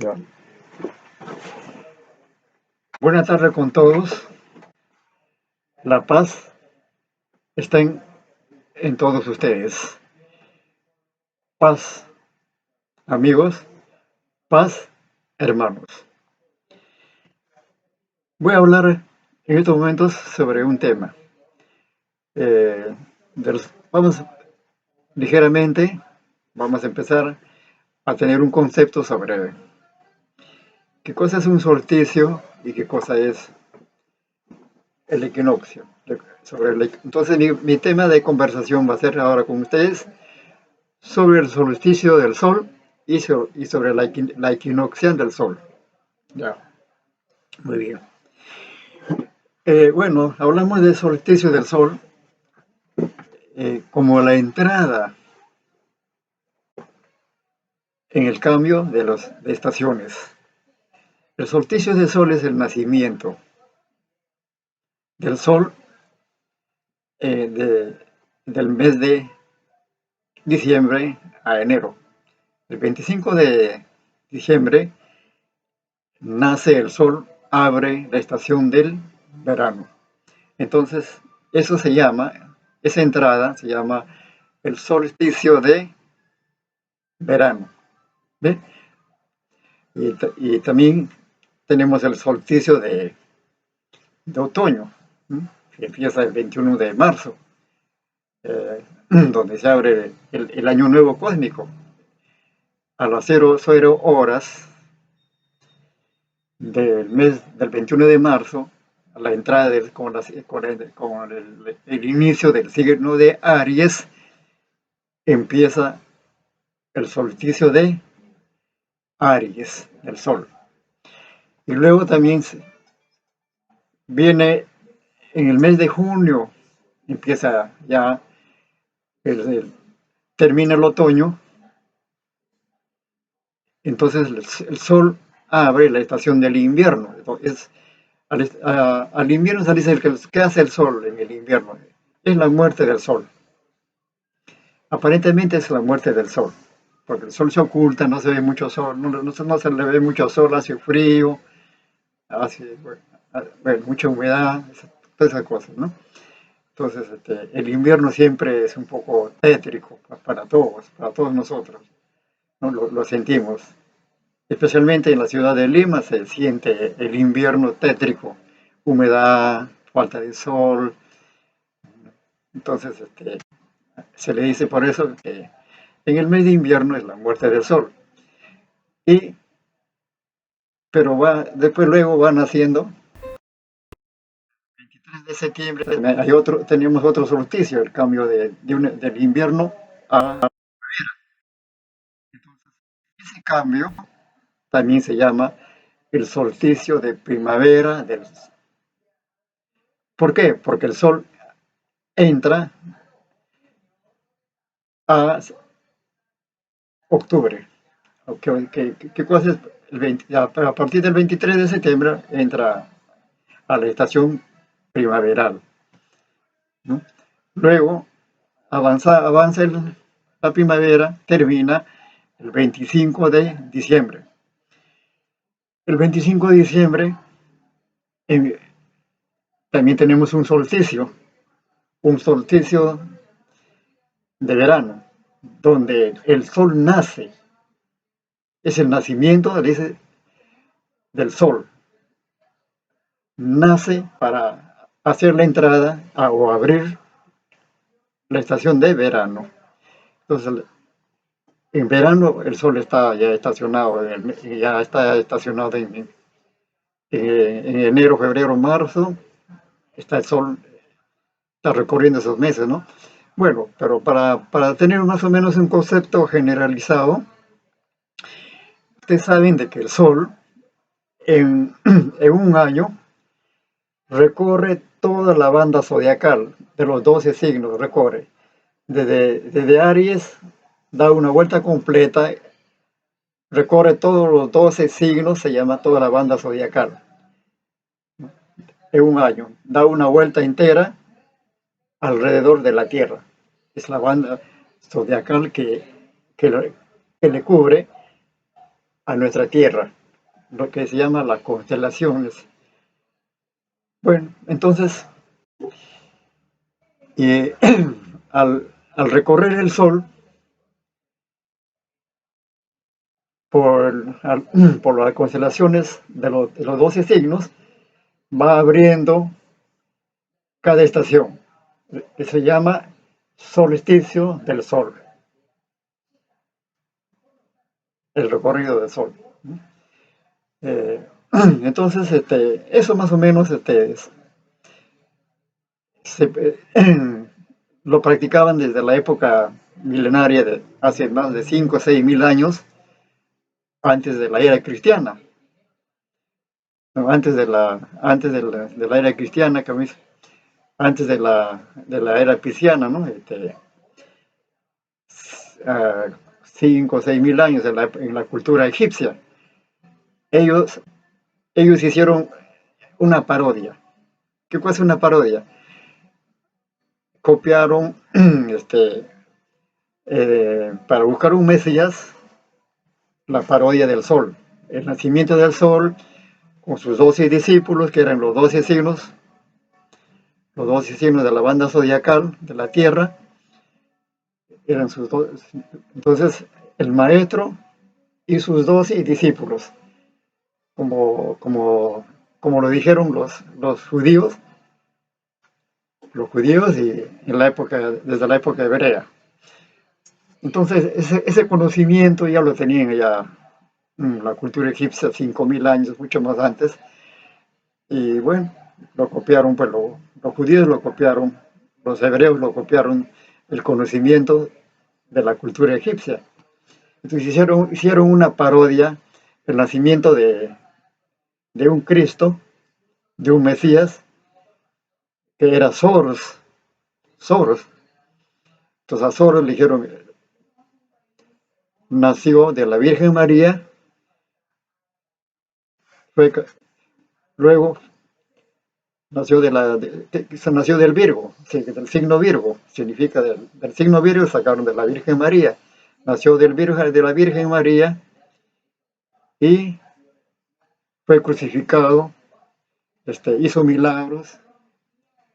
Ya. Buenas tardes con todos. La paz está en todos ustedes. Paz, amigos. Paz, hermanos. Voy a hablar en estos momentos sobre un tema. Eh, vamos ligeramente, vamos a empezar a tener un concepto sobre qué cosa es un solsticio y qué cosa es el equinoccio. Entonces mi tema de conversación va a ser ahora con ustedes sobre el solsticio del sol y sobre la equinoccia del sol. Ya, muy bien. Bueno, hablamos del solsticio del sol como la entrada en el cambio de estaciones. El solsticio del sol es el nacimiento del sol eh, de- del mes de diciembre a enero. El 25 de diciembre nace el sol, abre la estación del verano. Entonces, esa entrada se llama el solsticio de verano. ¿Ve? Y también tenemos el solsticio de otoño, ¿m? Que empieza el 21 de marzo, donde se abre el año nuevo cósmico. A las 00 horas del mes del 21 de marzo, a la entrada con el inicio del signo de Aries, empieza el solsticio de Aries, del Sol. Y luego también viene en el mes de junio, empieza ya, el, el- termina el otoño, entonces el Sol abre la estación del invierno. Entonces, al invierno se dice que ¿qué hace el Sol en el invierno? Es la muerte del Sol. Aparentemente es la muerte del Sol, porque el Sol se oculta, no se ve mucho Sol, no se le ve mucho Sol, hace frío, hace bueno, mucha humedad, todas esas cosas, ¿no? Entonces, el invierno siempre es un poco tétrico para todos nosotros, ¿no? Lo sentimos. Especialmente en la ciudad de Lima se siente el invierno tétrico, humedad, falta de sol. Entonces, se le dice por eso que en el mes de invierno es la muerte del sol. Y, pero después luego va naciendo 23 de septiembre, tenemos otro solsticio, el cambio del invierno a ese cambio también se llama el solsticio de primavera. ¿Por qué? Porque el sol entra a octubre. ¿Qué cosa es? A partir del 23 de septiembre entra a la estación primaveral, ¿no? Luego avanza la primavera, termina el 25 de diciembre. El 25 de diciembre en, también tenemos un solsticio de verano, donde el sol nace, es el nacimiento del sol, nace para hacer la entrada o abrir la estación de verano. Entonces, en verano el sol está ya estacionado, en enero, febrero, marzo, está el sol, está recorriendo esos meses, ¿no? Bueno, pero para tener más o menos un concepto generalizado, ustedes saben de que el sol en un año recorre toda la banda zodiacal de los 12 signos, recorre. Desde Aries da una vuelta completa, recorre todos los 12 signos, se llama toda la banda zodiacal. En un año, da una vuelta entera alrededor de la Tierra. Es la banda zodiacal que le cubre a nuestra Tierra, lo que se llama las constelaciones. Bueno, entonces, eh, al recorrer el Sol por las constelaciones de los 12 signos, va abriendo cada estación, que se llama solsticio del Sol, el recorrido del Sol. Eh, entonces, eso más o menos se, lo practicaban desde la época milenaria, de hace más de 5 o 6 mil años, antes de la era cristiana. No, de la era cristiana, antes de la era cristiana, ¿no? 5 o 6 mil años en la cultura egipcia. Ellos, ellos hicieron una parodia. ¿Qué cosa es una parodia? Copiaron para buscar un Mesías, la parodia del Sol, el nacimiento del Sol, con sus 12 discípulos, que eran los 12 signos de la banda zodiacal de la Tierra, eran sus dos. Entonces, el maestro y sus 12 discípulos, como lo dijeron los judíos y desde la época hebrea. Entonces, ese conocimiento ya lo tenían ya la cultura egipcia 5.000 años, mucho más antes. Y bueno, lo copiaron, pues los judíos lo copiaron, los hebreos lo copiaron, el conocimiento de la cultura egipcia. Entonces hicieron una parodia del nacimiento de un Cristo, de un Mesías, que era Soros. Entonces a Soros le dijeron, nació de la Virgen María, fue, luego nació del Virgo, sí, del signo Virgo, significa del signo Virgo sacaron de la Virgen María, nació de la Virgen María y fue crucificado, hizo milagros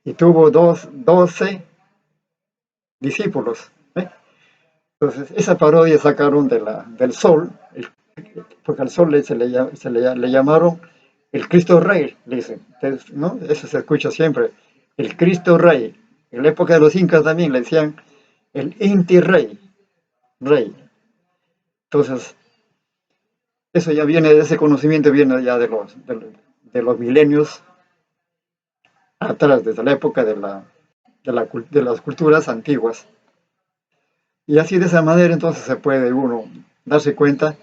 y tuvo 12 discípulos. Entonces, esa parodia sacaron del Sol, porque al Sol le llamaron el Cristo Rey, dicen, ¿no? Eso se escucha siempre, el Cristo Rey. En la época de los incas también le decían el Inti Rey. Entonces, eso ya viene, ese conocimiento viene ya de los milenios atrás, desde la época de las culturas antiguas. Y así de esa manera entonces se puede uno darse cuenta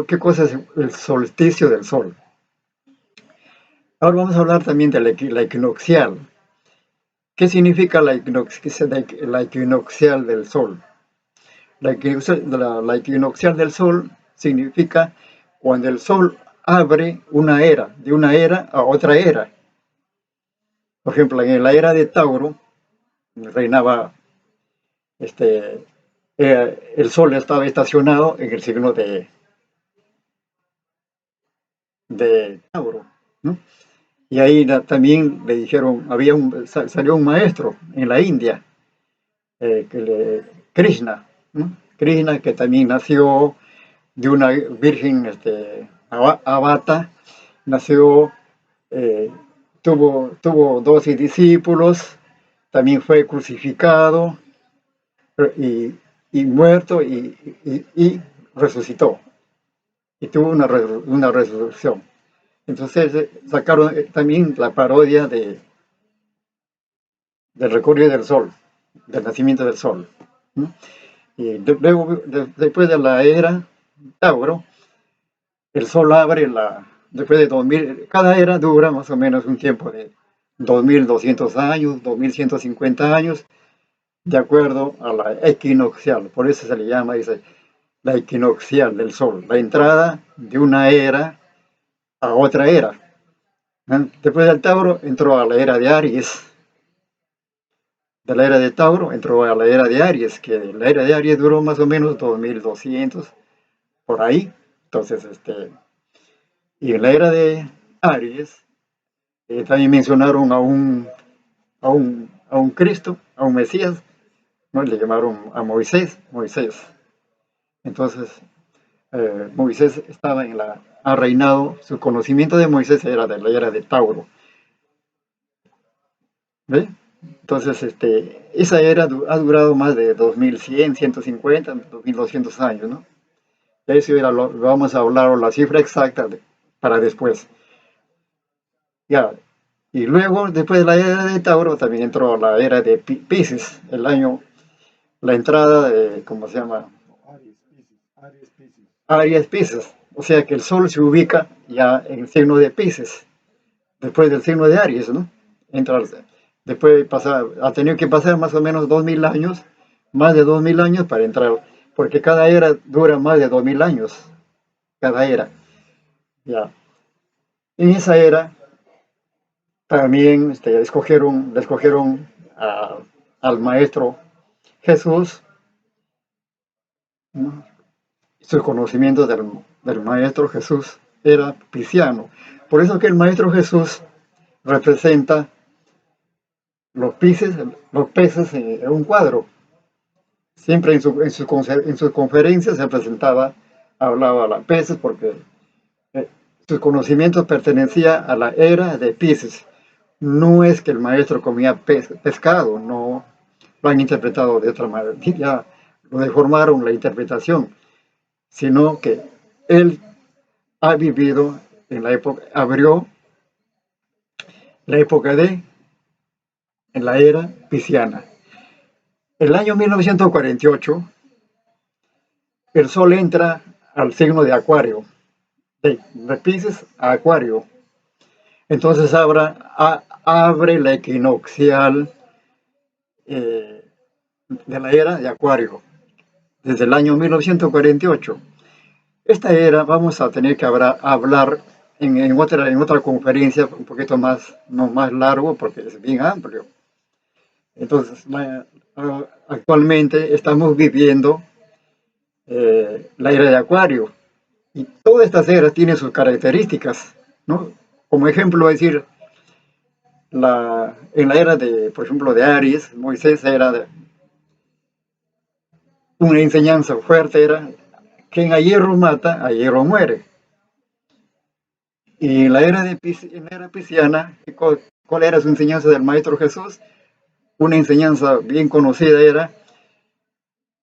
qué cosa es el solsticio del Sol. Ahora vamos a hablar también de la equinoccial. ¿Qué significa la equinoccial del Sol? La equinoccial del Sol significa cuando el Sol abre una era, de una era a otra era. Por ejemplo, en la era de Tauro reinaba, el Sol estaba estacionado en el signo de Tauro, ¿no? Y ahí también le dijeron, salió un maestro en la India, Krishna, ¿no? Krishna, que también nació de una virgen Avata, nació, eh, tuvo 12 discípulos, también fue crucificado y, y muerto y resucitó, y tuvo una resurrección. Entonces sacaron también la parodia del recorrido del Sol, del nacimiento del Sol, ¿no? Y luego, después de la era Tauro, el Sol abre después de 2000, cada era dura más o menos un tiempo de 2200 años, 2150 años, de acuerdo a la equinoccial. Por eso se le llama, dice, la equinoccial del Sol, la entrada de una era a otra era. Después del Tauro entró a la era de Aries. De la era de Tauro entró a la era de Aries, que la era de Aries duró más o menos 2200, por ahí. Entonces, y en la era de Aries, también mencionaron a un Cristo, a un Mesías, ¿no? Le llamaron a Moisés. Entonces, Moisés ha reinado, su conocimiento de Moisés era de la era de Tauro, ¿ve? Entonces, esa era ha durado más de 2100, 150, 2200 años, ¿no? Eso era vamos a hablar la cifra exacta para después. Ya, y luego, después de la era de Tauro, también entró la era de Pisces, la entrada de, ¿cómo se llama? Aries Pisces. O sea que el Sol se ubica ya en el signo de Pisces, después del signo de Aries, ¿no? Entra, después ha tenido que pasar más o menos 2000 años, más de 2000 años para entrar, porque cada era dura más de 2000 años, cada era. Ya. En esa era también le escogieron al maestro Jesús, ¿no? Su conocimiento del maestro Jesús era pisciano. Por eso que el maestro Jesús representa los peces en un cuadro. Siempre en sus conferencias se presentaba, hablaba a los peces porque eh, sus conocimientos pertenecían a la era de Pisces. No es que el maestro comía pescado, no lo han interpretado de otra manera, ya lo deformaron la interpretación, sino que él ha vivido en la época, abrió la época en la era pisciana. El año 1948, el Sol entra al signo de Acuario, de Pisces a Acuario. Entonces abre la equinoccial de la era de Acuario, desde el año 1948. Esta era vamos a tener que hablar en otra conferencia un poquito más, no más largo, porque es bien amplio. Entonces, actualmente estamos viviendo la era de Acuario, y todas estas eras tienen sus características, ¿no? Como ejemplo, decir, en la era de, por ejemplo, de Aries, Moisés era una enseñanza fuerte, era quien a hierro mata, a hierro muere. Y en la era pisciana, ¿cuál era su enseñanza del Maestro Jesús? Una enseñanza bien conocida era,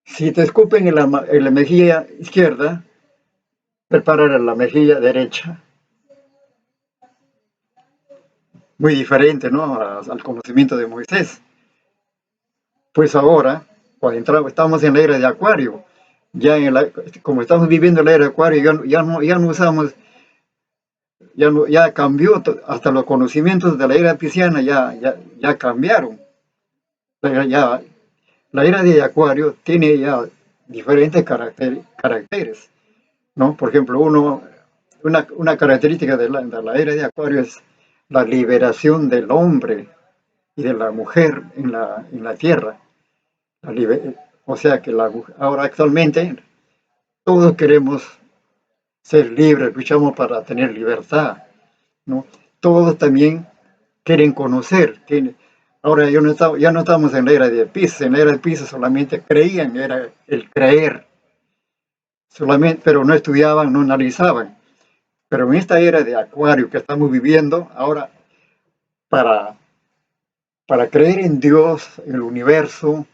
si te escupen en la mejilla izquierda, prepara la mejilla derecha. Muy diferente, ¿no? Al conocimiento de Moisés. Pues ahora, cuando estamos en la era de Acuario, como estamos viviendo la era de Acuario, ya no usamos, ya cambió, hasta los conocimientos de la era pisciana ya cambiaron. Ya, la era de Acuario tiene ya diferentes caracteres, ¿no? Por ejemplo, una característica de la era de Acuario es la liberación del hombre y de la mujer en la tierra. O sea que ahora actualmente todos queremos ser libres, luchamos para tener libertad, ¿no? Todos también quieren conocer. Ahora ya no estamos en la era de Pisces, en la era de Pisces solamente creían, era el creer, solamente, pero no estudiaban, no analizaban. Pero en esta era de Acuario que estamos viviendo, ahora para, para creer en Dios, en el universo,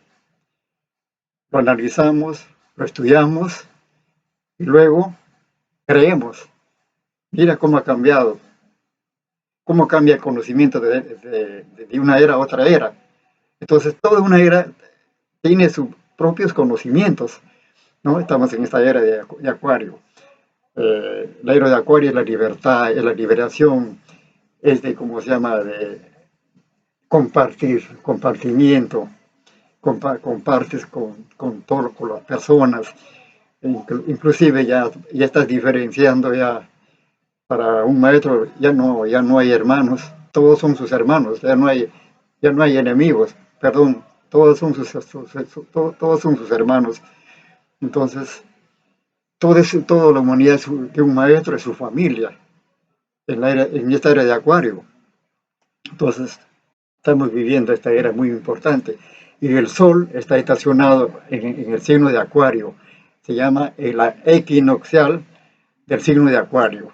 lo analizamos, lo estudiamos y luego creemos. Mira cómo ha cambiado, cómo cambia el conocimiento de una era a otra era. Entonces, toda una era tiene sus propios conocimientos, ¿no? Estamos en esta era de Acuario. La era de Acuario es la libertad, es la liberación, es de, ¿cómo se llama?, de compartimiento, compartes con las personas, inclusive ya estás diferenciando ya. Para un maestro ya no hay hermanos, todos son sus hermanos, ya no hay enemigos, perdón, todos son sus hermanos. Entonces, toda la humanidad de un maestro, es su familia, en esta era de Acuario. Entonces, estamos viviendo esta era muy importante. Y el Sol está estacionado en el signo de Acuario. Se llama la equinoccial del signo de Acuario.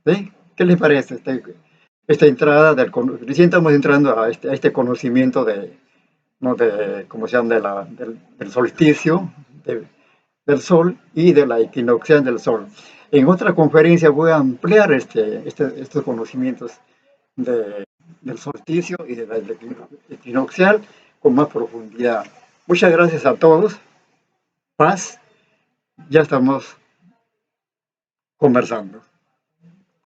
¿Sí? ¿Qué les parece esta entrada recién estamos entrando a este conocimiento de, ¿no? de, ¿cómo se llama? Del solsticio del Sol y de la equinoccial del Sol. En otra conferencia voy a ampliar estos conocimientos de, del solsticio y de la equinoccial con más profundidad. Muchas gracias a todos. Paz. Ya estamos conversando.